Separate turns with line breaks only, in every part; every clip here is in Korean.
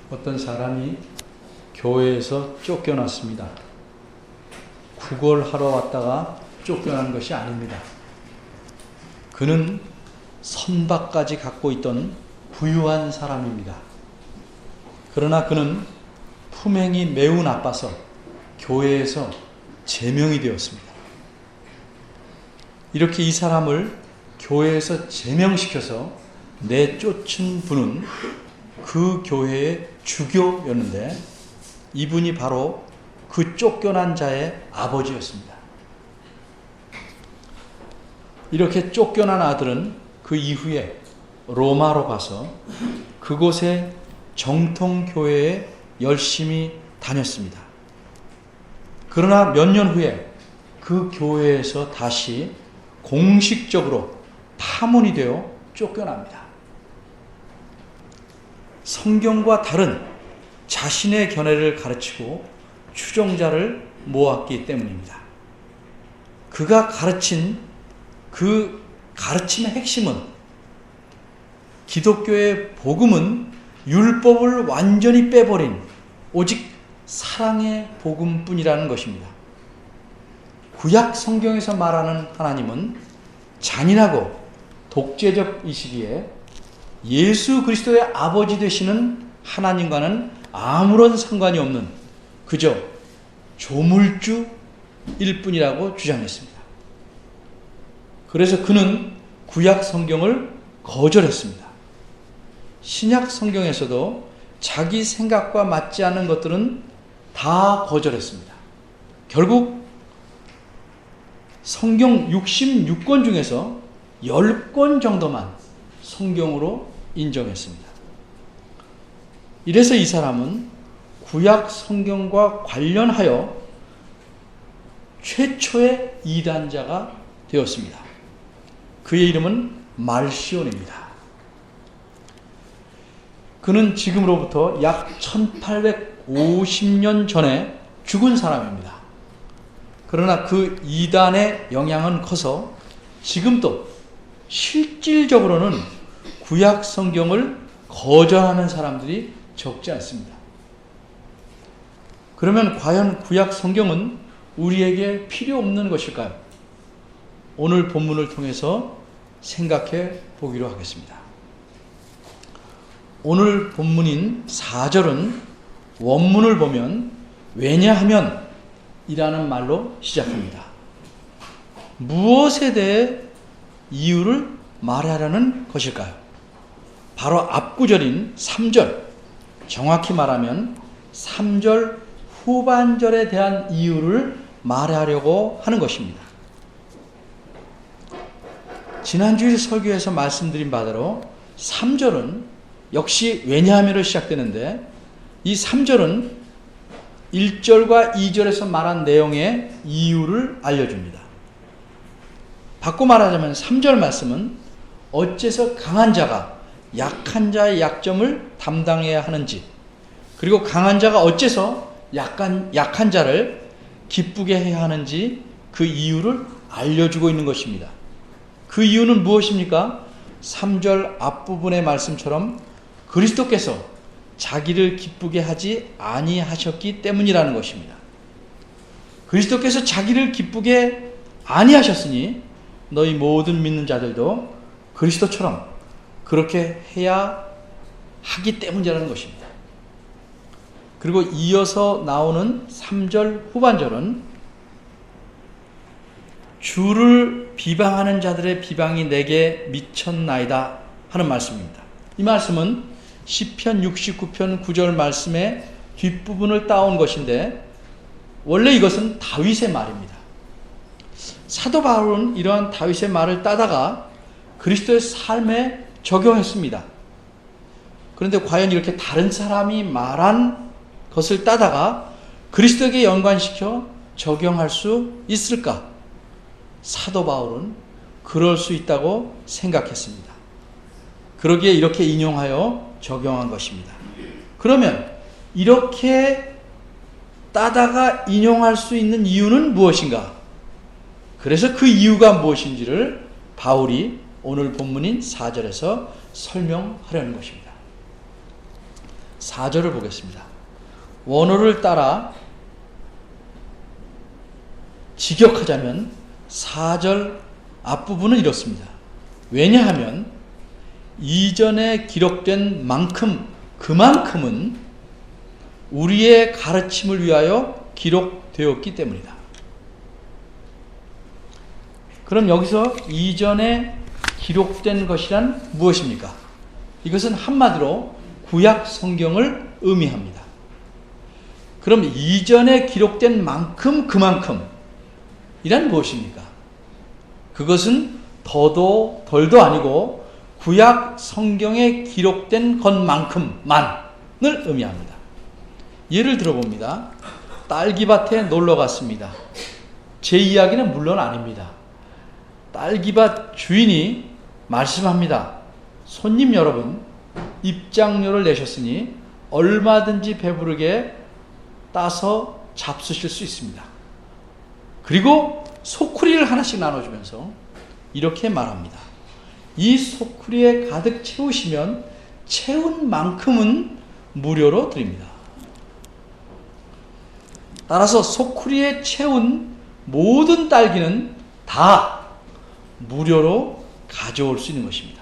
어떤 사람이 교회에서 쫓겨났습니다. 구걸하러 왔다가 쫓겨난 것이 아닙니다. 그는 선박까지 갖고 있던 부유한 사람입니다. 그러나 그는 품행이 매우 나빠서 교회에서 제명이 되었습니다. 이렇게 이 사람을 교회에서 제명시켜서 내쫓은 분은 그 교회의 주교였는데 이분이 바로 그 쫓겨난 자의 아버지였습니다. 이렇게 쫓겨난 아들은 그 이후에 로마로 가서 그곳의 정통교회에 열심히 다녔습니다. 그러나 몇 년 후에 그 교회에서 다시 공식적으로 파문이 되어 쫓겨납니다. 성경과 다른 자신의 견해를 가르치고 추종자를 모았기 때문입니다. 그가 가르친 그 가르침의 핵심은 기독교의 복음은 율법을 완전히 빼버린 오직 사랑의 복음뿐이라는 것입니다. 구약 성경에서 말하는 하나님은 잔인하고 독재적이시기에 예수 그리스도의 아버지 되시는 하나님과는 아무런 상관이 없는 그저 조물주일 뿐이라고 주장했습니다. 그래서 그는 구약 성경을 거절했습니다. 신약 성경에서도 자기 생각과 맞지 않는 것들은 다 거절했습니다. 결국 성경 66권 중에서 10권 정도만 성경으로 인정했습니다. 이래서 이 사람은 구약 성경과 관련하여 최초의 이단자가 되었습니다. 그의 이름은 말시온입니다. 그는 지금으로부터 약 1850년 전에 죽은 사람입니다. 그러나 그 이단의 영향은 커서 지금도 실질적으로는 구약 성경을 거절하는 사람들이 적지 않습니다. 그러면 과연 구약 성경은 우리에게 필요 없는 것일까요? 오늘 본문을 통해서 생각해 보기로 하겠습니다. 오늘 본문인 4절은 원문을 보면 왜냐하면 이라는 말로 시작합니다. 무엇에 대해 이유를 말하려는 것일까요? 바로 앞구절인 3절, 정확히 말하면 3절 후반절에 대한 이유를 말하려고 하는 것입니다. 지난주일 설교에서 말씀드린 바대로 3절은 역시 왜냐하면으로 시작되는데 이 3절은 1절과 2절에서 말한 내용의 이유를 알려줍니다. 바꿔 말하자면 3절 말씀은 어째서 강한 자가 약한 자의 약점을 담당해야 하는지, 그리고 강한 자가 어째서 약한 자를 기쁘게 해야 하는지 그 이유를 알려주고 있는 것입니다. 그 이유는 무엇입니까? 3절 앞부분의 말씀처럼 그리스도께서 자기를 기쁘게 하지 아니하셨기 때문이라는 것입니다. 그리스도께서 자기를 기쁘게 아니하셨으니 너희 모든 믿는 자들도 그리스도처럼 그렇게 해야 하기 때문이라는 것입니다. 그리고 이어서 나오는 3절 후반절은 주를 비방하는 자들의 비방이 내게 미쳤나이다 하는 말씀입니다. 이 말씀은 시편 69편 9절 말씀의 뒷부분을 따온 것인데 원래 이것은 다윗의 말입니다. 사도 바울은 이러한 다윗의 말을 따다가 그리스도의 삶에 적용했습니다. 그런데 과연 이렇게 다른 사람이 말한 것을 따다가 그리스도에게 연관시켜 적용할 수 있을까? 사도 바울은 그럴 수 있다고 생각했습니다. 그러기에 이렇게 인용하여 적용한 것입니다. 그러면 이렇게 따다가 인용할 수 있는 이유는 무엇인가? 그래서 그 이유가 무엇인지를 바울이 오늘 본문인 4절에서 설명하려는 것입니다. 4절을 보겠습니다. 원어를 따라 직역하자면 4절 앞부분은 이렇습니다. 왜냐하면 이전에 기록된 만큼 그만큼은 우리의 가르침을 위하여 기록되었기 때문이다. 그럼 여기서 이전에 기록된 것이란 무엇입니까? 이것은 한마디로 구약 성경을 의미합니다. 그럼 이전에 기록된 만큼 그만큼 이란 무엇입니까? 그것은 더도 덜도 아니고 구약 성경에 기록된 것만큼만을 의미합니다. 예를 들어봅니다. 딸기밭에 놀러 갔습니다. 제 이야기는 물론 아닙니다. 딸기밭 주인이 말씀합니다. 손님 여러분, 입장료를 내셨으니 얼마든지 배부르게 따서 잡수실 수 있습니다. 그리고 소쿠리를 하나씩 나눠주면서 이렇게 말합니다. 이 소쿠리에 가득 채우시면 채운 만큼은 무료로 드립니다. 따라서 소쿠리에 채운 모든 딸기는 다 무료로 가져올 수 있는 것입니다.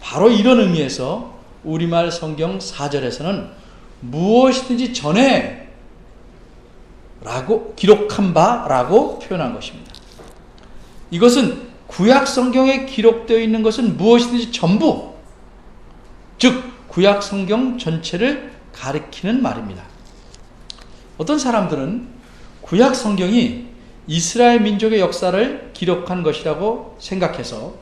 바로 이런 의미에서 우리말 성경 4절에서는 무엇이든지 전에 라고 기록한 바라고 표현한 것입니다. 이것은 구약 성경에 기록되어 있는 것은 무엇이든지 전부, 즉 구약 성경 전체를 가리키는 말입니다. 어떤 사람들은 구약 성경이 이스라엘 민족의 역사를 기록한 것이라고 생각해서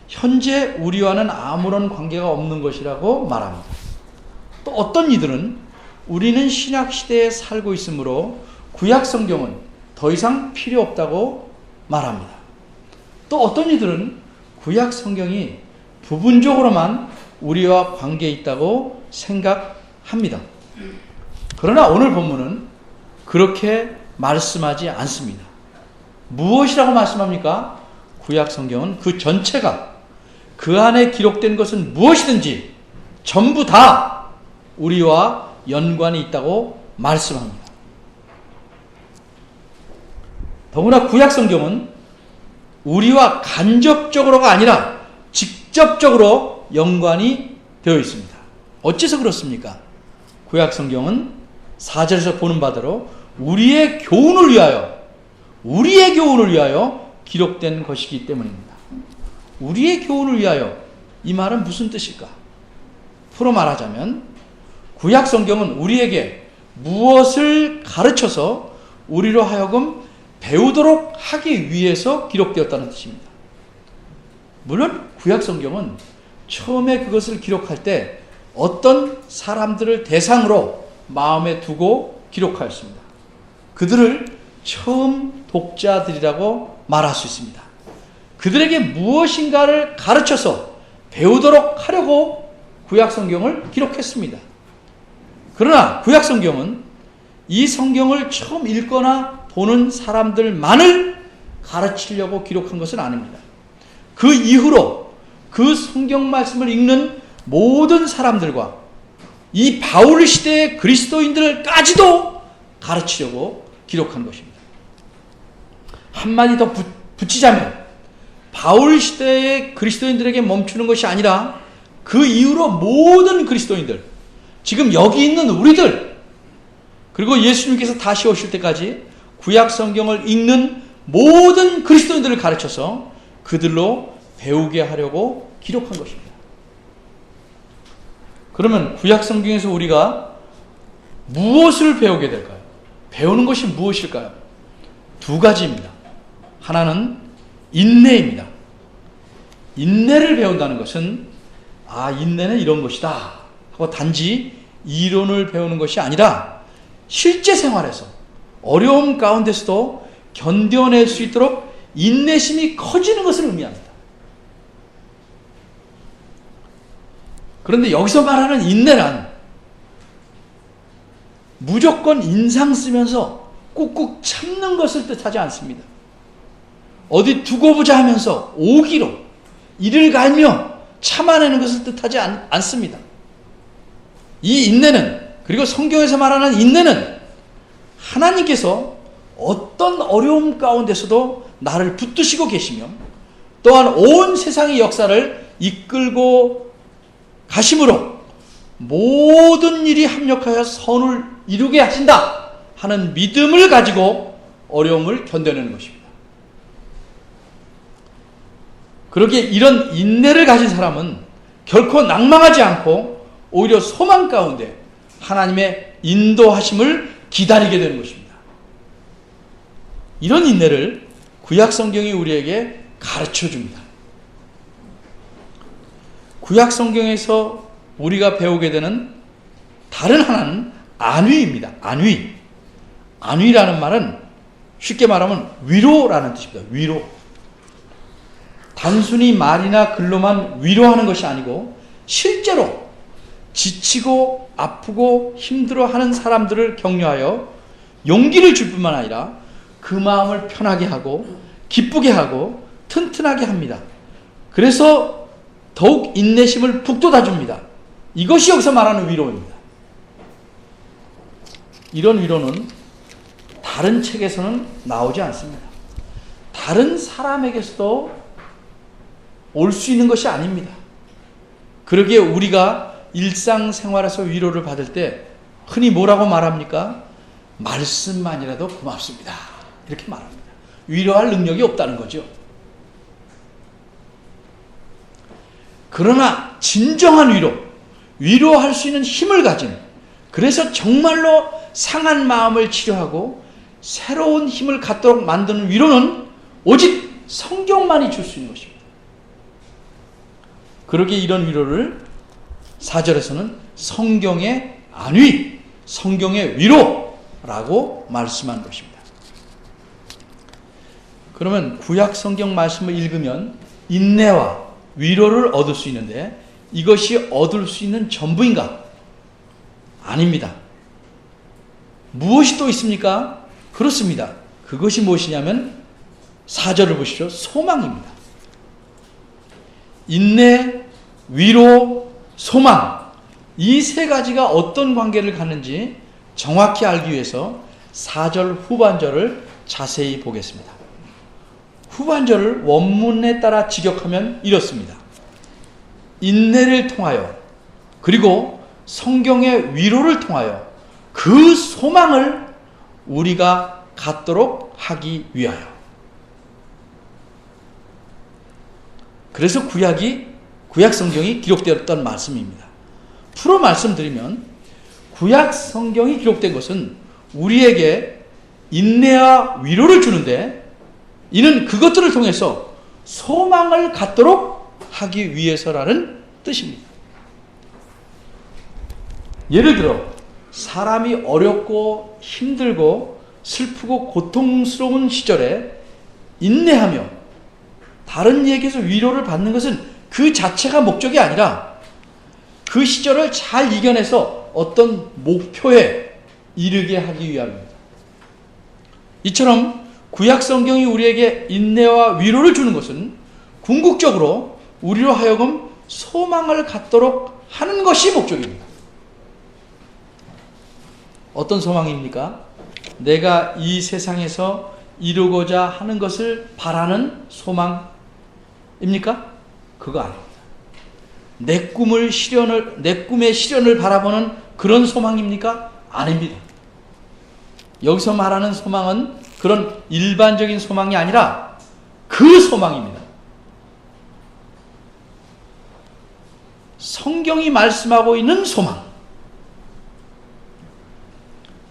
현재 우리와는 아무런 관계가 없는 것이라고 말합니다. 또 어떤 이들은 우리는 신약시대에 살고 있으므로 구약 성경은 더 이상 필요 없다고 말합니다. 또 어떤 이들은 구약 성경이 부분적으로만 우리와 관계 있다고 생각합니다. 그러나 오늘 본문은 그렇게 말씀하지 않습니다. 무엇이라고 말씀합니까? 구약 성경은 그 전체가, 그 안에 기록된 것은 무엇이든지 전부 다 우리와 연관이 있다고 말씀합니다. 더구나 구약 성경은 우리와 간접적으로가 아니라 직접적으로 연관이 되어 있습니다. 어째서 그렇습니까? 구약 성경은 4절에서 보는 바대로 우리의 교훈을 위하여 기록된 것이기 때문입니다. 우리의 교훈을 위하여, 이 말은 무슨 뜻일까? 풀어 말하자면 구약 성경은 우리에게 무엇을 가르쳐서 우리로 하여금 배우도록 하기 위해서 기록되었다는 뜻입니다. 물론 구약 성경은 처음에 그것을 기록할 때 어떤 사람들을 대상으로 마음에 두고 기록하였습니다. 그들을 처음 독자들이라고 말할 수 있습니다. 그들에게 무엇인가를 가르쳐서 배우도록 하려고 구약 성경을 기록했습니다. 그러나 구약 성경은 이 성경을 처음 읽거나 보는 사람들만을 가르치려고 기록한 것은 아닙니다. 그 이후로 그 성경 말씀을 읽는 모든 사람들과 이 바울 시대의 그리스도인들까지도 가르치려고 기록한 것입니다. 한마디 더 붙이자면 바울 시대의 그리스도인들에게 멈추는 것이 아니라 그 이후로 모든 그리스도인들, 지금 여기 있는 우리들, 그리고 예수님께서 다시 오실 때까지 구약 성경을 읽는 모든 그리스도인들을 가르쳐서 그들로 배우게 하려고 기록한 것입니다. 그러면 구약 성경에서 우리가 무엇을 배우게 될까요? 배우는 것이 무엇일까요? 두 가지입니다. 하나는 인내입니다. 인내를 배운다는 것은 인내는 이런 것이다 하고 단지 이론을 배우는 것이 아니라 실제 생활에서 어려움 가운데서도 견뎌낼 수 있도록 인내심이 커지는 것을 의미합니다. 그런데 여기서 말하는 인내란 무조건 인상 쓰면서 꾹꾹 참는 것을 뜻하지 않습니다. 어디 두고 보자 하면서 오기로 이를 갈며 참아내는 것을 뜻하지 않습니다. 이 인내는, 그리고 성경에서 말하는 인내는 하나님께서 어떤 어려움 가운데서도 나를 붙드시고 계시며 또한 온 세상의 역사를 이끌고 가심으로 모든 일이 합력하여 선을 이루게 하신다 하는 믿음을 가지고 어려움을 견뎌내는 것입니다. 그렇게 이런 인내를 가진 사람은 결코 낭망하지 않고 오히려 소망 가운데 하나님의 인도하심을 기다리게 되는 것입니다. 이런 인내를 구약 성경이 우리에게 가르쳐 줍니다. 구약 성경에서 우리가 배우게 되는 다른 하나는 안위입니다. 안위. 안위라는 말은 쉽게 말하면 위로라는 뜻입니다. 위로. 단순히 말이나 글로만 위로하는 것이 아니고 실제로 지치고 아프고 힘들어하는 사람들을 격려하여 용기를 줄 뿐만 아니라 그 마음을 편하게 하고 기쁘게 하고 튼튼하게 합니다. 그래서 더욱 인내심을 북돋아 줍니다. 이것이 여기서 말하는 위로입니다. 이런 위로는 다른 책에서는 나오지 않습니다. 다른 사람에게서도 올 수 있는 것이 아닙니다. 그러기에 우리가 일상생활에서 위로를 받을 때 흔히 뭐라고 말합니까? 말씀만이라도 고맙습니다. 이렇게 말합니다. 위로할 능력이 없다는 거죠. 그러나 진정한 위로, 위로할 수 있는 힘을 가진, 그래서 정말로 상한 마음을 치료하고 새로운 힘을 갖도록 만드는 위로는 오직 성경만이 줄 수 있는 것입니다. 그러기에 이런 위로를 4절에서는 성경의 안위, 성경의 위로라고 말씀한 것입니다. 그러면 구약 성경 말씀을 읽으면 인내와 위로를 얻을 수 있는데 이것이 얻을 수 있는 전부인가? 아닙니다. 무엇이 또 있습니까? 그렇습니다. 그것이 무엇이냐면 4절을 보십시오. 소망입니다. 인내, 위로, 소망, 이 세 가지가 어떤 관계를 갖는지 정확히 알기 위해서 4절 후반절을 자세히 보겠습니다. 후반절을 원문에 따라 직역하면 이렇습니다. 인내를 통하여 그리고 성경의 위로를 통하여 그 소망을 우리가 갖도록 하기 위하여. 그래서 구약 성경이 기록되었던 말씀입니다. 풀어 말씀드리면 구약 성경이 기록된 것은 우리에게 인내와 위로를 주는데 이는 그것들을 통해서 소망을 갖도록 하기 위해서라는 뜻입니다. 예를 들어 사람이 어렵고 힘들고 슬프고 고통스러운 시절에 인내하며 다른 이에게서 위로를 받는 것은 그 자체가 목적이 아니라 그 시절을 잘 이겨내서 어떤 목표에 이르게 하기 위함입니다. 이처럼 구약 성경이 우리에게 인내와 위로를 주는 것은 궁극적으로 우리로 하여금 소망을 갖도록 하는 것이 목적입니다. 어떤 소망입니까? 내가 이 세상에서 이루고자 하는 것을 바라는 소망입니까? 그거 아닙니다. 내 꿈의 실현을 바라보는 그런 소망입니까? 아닙니다. 여기서 말하는 소망은 그런 일반적인 소망이 아니라 그 소망입니다. 성경이 말씀하고 있는 소망.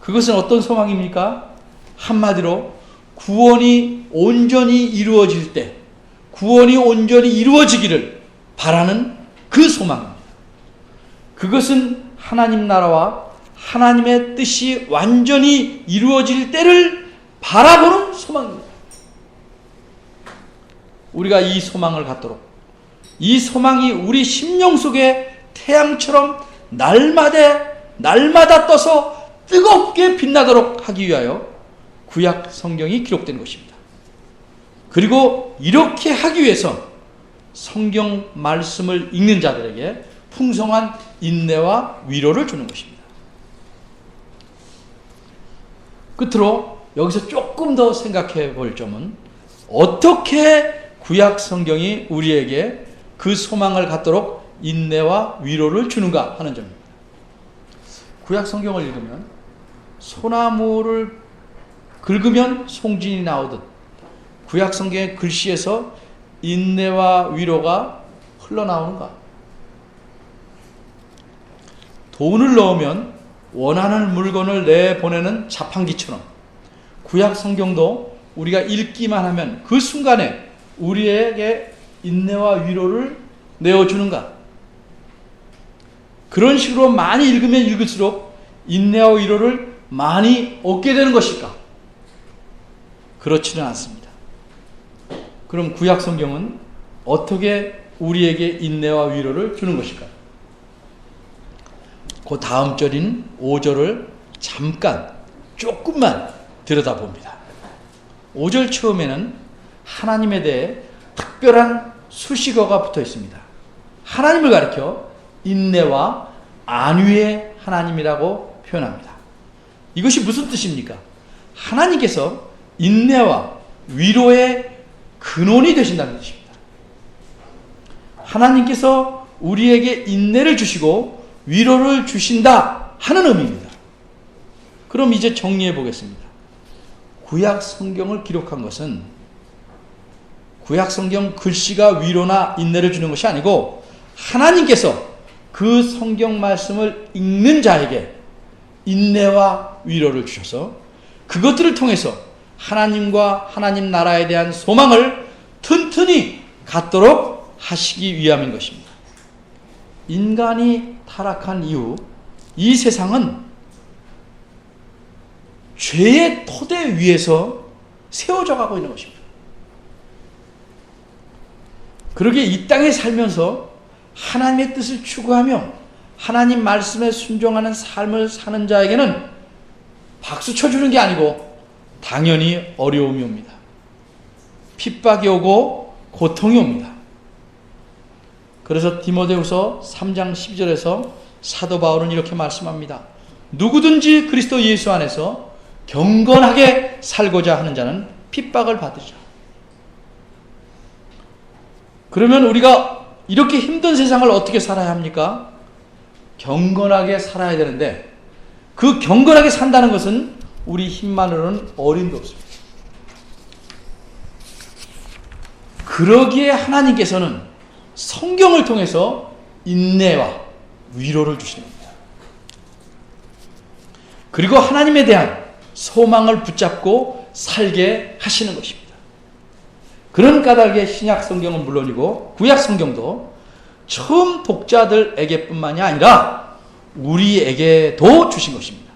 그것은 어떤 소망입니까? 한마디로 구원이 온전히 이루어질 때, 구원이 온전히 이루어지기를 바라는 그 소망입니다. 그것은 하나님 나라와 하나님의 뜻이 완전히 이루어질 때를 바라보는 소망입니다. 우리가 이 소망을 갖도록, 이 소망이 우리 심령 속에 태양처럼 날마다 떠서 뜨겁게 빛나도록 하기 위하여 구약 성경이 기록된 것입니다. 그리고 이렇게 하기 위해서 성경 말씀을 읽는 자들에게 풍성한 인내와 위로를 주는 것입니다. 끝으로 여기서 조금 더 생각해 볼 점은 어떻게 구약 성경이 우리에게 그 소망을 갖도록 인내와 위로를 주는가 하는 점입니다. 구약 성경을 읽으면 소나무를 긁으면 송진이 나오듯 구약 성경의 글씨에서 인내와 위로가 흘러나오는가? 돈을 넣으면 원하는 물건을 내보내는 자판기처럼 구약 성경도 우리가 읽기만 하면 그 순간에 우리에게 인내와 위로를 내어주는가? 그런 식으로 많이 읽으면 읽을수록 인내와 위로를 많이 얻게 되는 것일까? 그렇지는 않습니다. 그럼 구약 성경은 어떻게 우리에게 인내와 위로를 주는 것일까? 그 다음 절인 5절을 잠깐 조금만 들여다봅니다. 5절 처음에는 하나님에 대해 특별한 수식어가 붙어 있습니다. 하나님을 가리켜 인내와 안위의 하나님이라고 표현합니다. 이것이 무슨 뜻입니까? 하나님께서 인내와 위로의 근원이 되신다는 뜻입니다. 하나님께서 우리에게 인내를 주시고 위로를 주신다 하는 의미입니다. 그럼 이제 정리해 보겠습니다. 구약 성경을 기록한 것은 구약 성경 글씨가 위로나 인내를 주는 것이 아니고 하나님께서 그 성경 말씀을 읽는 자에게 인내와 위로를 주셔서 그것들을 통해서 하나님과 하나님 나라에 대한 소망을 튼튼히 갖도록 하시기 위함인 것입니다. 인간이 타락한 이후 이 세상은 죄의 토대 위에서 세워져 가고 있는 것입니다. 그러기에 이 땅에 살면서 하나님의 뜻을 추구하며 하나님 말씀에 순종하는 삶을 사는 자에게는 박수 쳐주는 게 아니고 당연히 어려움이 옵니다. 핍박이 오고 고통이 옵니다. 그래서 디모데후서 3장 12절에서 사도 바울은 이렇게 말씀합니다. 누구든지 그리스도 예수 안에서 경건하게 살고자 하는 자는 핍박을 받으리라. 그러면 우리가 이렇게 힘든 세상을 어떻게 살아야 합니까? 경건하게 살아야 되는데 그 경건하게 산다는 것은 우리 힘만으로는 어림도 없습니다. 그러기에 하나님께서는 성경을 통해서 인내와 위로를 주시는 겁니다. 그리고 하나님에 대한 소망을 붙잡고 살게 하시는 것입니다. 그런 까닭에 신약 성경은 물론이고 구약 성경도 처음 독자들에게뿐만이 아니라 우리에게도 주신 것입니다.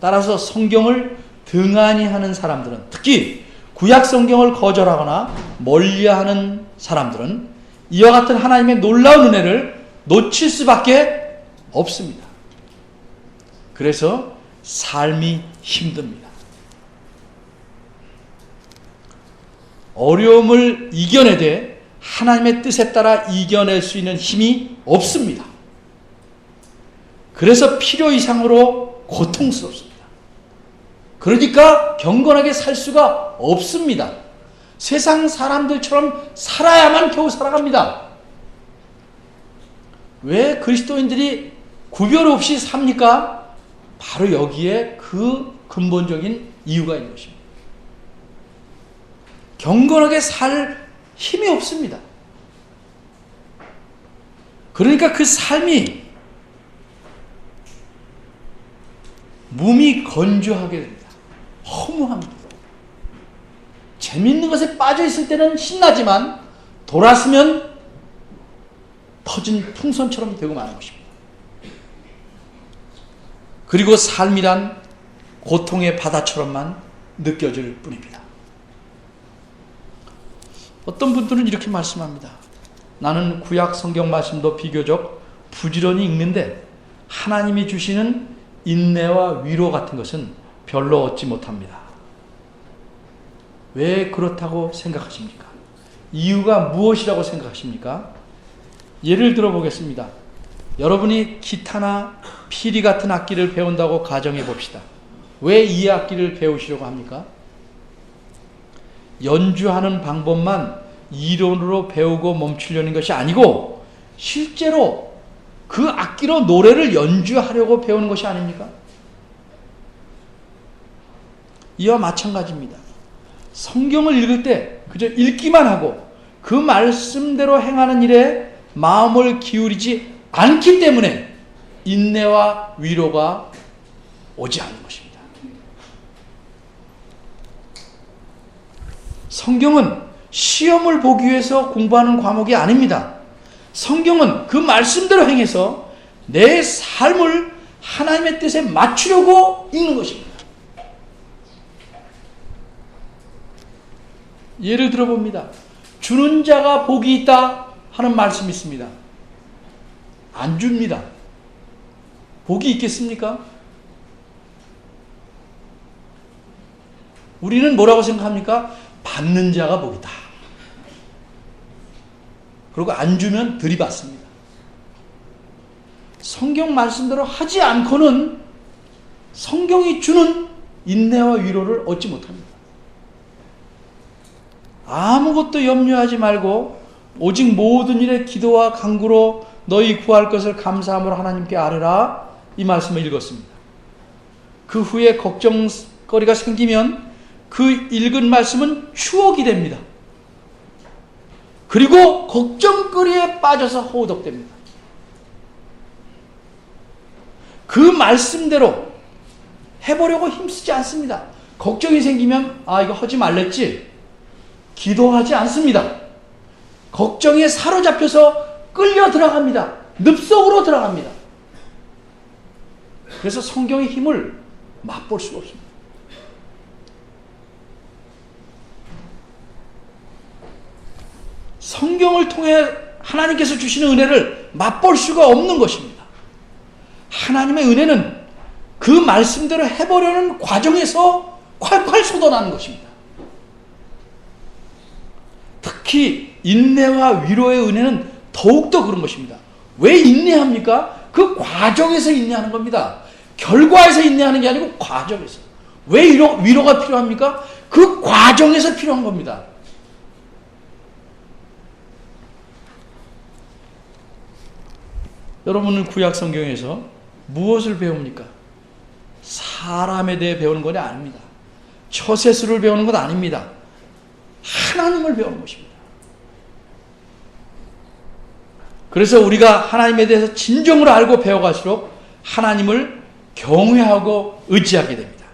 따라서 성경을 등한히 하는 사람들은, 특히 구약 성경을 거절하거나 멀리하는 사람들은 이와 같은 하나님의 놀라운 은혜를 놓칠 수밖에 없습니다. 그래서 삶이 힘듭니다. 어려움을 이겨내되 하나님의 뜻에 따라 이겨낼 수 있는 힘이 없습니다. 그래서 필요 이상으로 고통스럽습니다. 그러니까 경건하게 살 수가 없습니다. 세상 사람들처럼 살아야만 겨우 살아갑니다. 왜 그리스도인들이 구별 없이 삽니까? 바로 여기에 그 근본적인 이유가 있는 것입니다. 경건하게 살 힘이 없습니다. 그러니까 그 삶이 몸이 건조하게 됩니다. 허무합니다. 재밌는 것에 빠져 있을 때는 신나지만 돌았으면 터진 풍선처럼 되고 마는 것입니다. 그리고 삶이란 고통의 바다처럼만 느껴질 뿐입니다. 어떤 분들은 이렇게 말씀합니다. 나는 구약 성경 말씀도 비교적 부지런히 읽는데 하나님이 주시는 인내와 위로 같은 것은 별로 얻지 못합니다. 왜 그렇다고 생각하십니까? 이유가 무엇이라고 생각하십니까? 예를 들어 보겠습니다. 여러분이 기타나 피리 같은 악기를 배운다고 가정해 봅시다. 왜 이 악기를 배우시려고 합니까? 연주하는 방법만 이론으로 배우고 멈추려는 것이 아니고 실제로 그 악기로 노래를 연주하려고 배우는 것이 아닙니까? 이와 마찬가지입니다. 성경을 읽을 때 그저 읽기만 하고 그 말씀대로 행하는 일에 마음을 기울이지 않기 때문에 인내와 위로가 오지 않는 것입니다. 성경은 시험을 보기 위해서 공부하는 과목이 아닙니다. 성경은 그 말씀대로 행해서 내 삶을 하나님의 뜻에 맞추려고 읽는 것입니다. 예를 들어 봅니다. 주는 자가 복이 있다 하는 말씀이 있습니다. 안 줍니다. 복이 있겠습니까? 우리는 뭐라고 생각합니까? 받는 자가 복이다. 그리고 안 주면 들이받습니다. 성경 말씀대로 하지 않고는 성경이 주는 인내와 위로를 얻지 못합니다. 아무것도 염려하지 말고 오직 모든 일에 기도와 간구로 너희 구할 것을 감사함으로 하나님께 아뢰라. 이 말씀을 읽었습니다. 그 후에 걱정거리가 생기면 그 읽은 말씀은 추억이 됩니다. 그리고 걱정거리에 빠져서 허우덕됩니다. 그 말씀대로 해보려고 힘쓰지 않습니다. 걱정이 생기면 이거 하지 말랬지? 기도하지 않습니다. 걱정에 사로잡혀서 끌려 들어갑니다. 늪속으로 들어갑니다. 그래서 성경의 힘을 맛볼 수가 없습니다. 성경을 통해 하나님께서 주시는 은혜를 맛볼 수가 없는 것입니다. 하나님의 은혜는 그 말씀대로 해보려는 과정에서 콸콸 쏟아나는 것입니다. 특히 인내와 위로의 은혜는 더욱더 그런 것입니다. 왜 인내합니까? 그 과정에서 인내하는 겁니다. 결과에서 인내하는 게 아니고 과정에서. 왜 위로가 필요합니까? 그 과정에서 필요한 겁니다. 여러분은 구약 성경에서 무엇을 배웁니까? 사람에 대해 배우는 것이 아닙니다. 처세술을 배우는 것 아닙니다. 하나님을 배우는 것입니다. 그래서 우리가 하나님에 대해서 진정으로 알고 배워갈수록 하나님을 경외하고 의지하게 됩니다.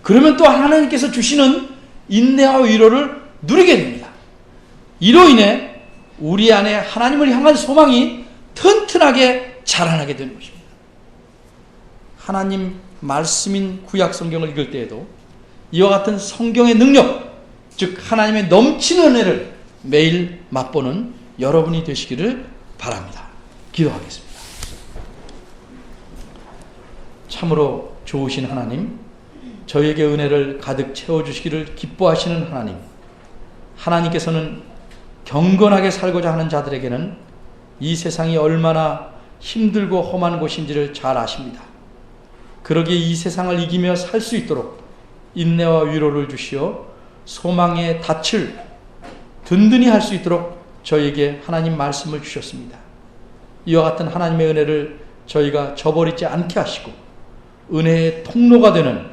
그러면 또 하나님께서 주시는 인내와 위로를 누리게 됩니다. 이로 인해 우리 안에 하나님을 향한 소망이 튼튼하게 자라나게 되는 것입니다. 하나님 말씀인 구약 성경을 읽을 때에도 이와 같은 성경의 능력, 즉 하나님의 넘치는 은혜를 매일 맛보는 여러분이 되시기를 바랍니다. 기도하겠습니다. 참으로 좋으신 하나님, 저희에게 은혜를 가득 채워주시기를 기뻐하시는 하나님, 하나님께서는 경건하게 살고자 하는 자들에게는 이 세상이 얼마나 힘들고 험한 곳인지를 잘 아십니다. 그러기에 이 세상을 이기며 살 수 있도록 인내와 위로를 주시어 소망의 닻을 든든히 할 수 있도록 저희에게 하나님 말씀을 주셨습니다. 이와 같은 하나님의 은혜를 저희가 저버리지 않게 하시고 은혜의 통로가 되는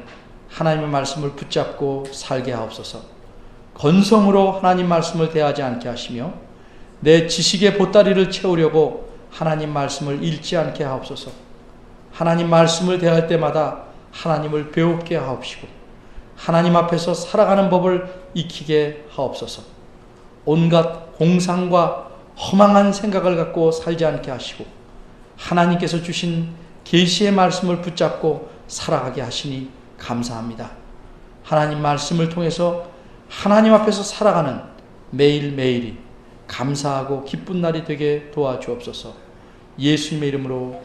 하나님의 말씀을 붙잡고 살게 하옵소서. 건성으로 하나님 말씀을 대하지 않게 하시며 내 지식의 보따리를 채우려고 하나님 말씀을 읽지 않게 하옵소서. 하나님 말씀을 대할 때마다 하나님을 배웁게 하옵시고 하나님 앞에서 살아가는 법을 익히게 하옵소서. 온갖 공상과 허망한 생각을 갖고 살지 않게 하시고 하나님께서 주신 계시의 말씀을 붙잡고 살아가게 하시니 감사합니다. 하나님 말씀을 통해서 하나님 앞에서 살아가는 매일매일이 감사하고 기쁜 날이 되게 도와주옵소서. 예수님의 이름으로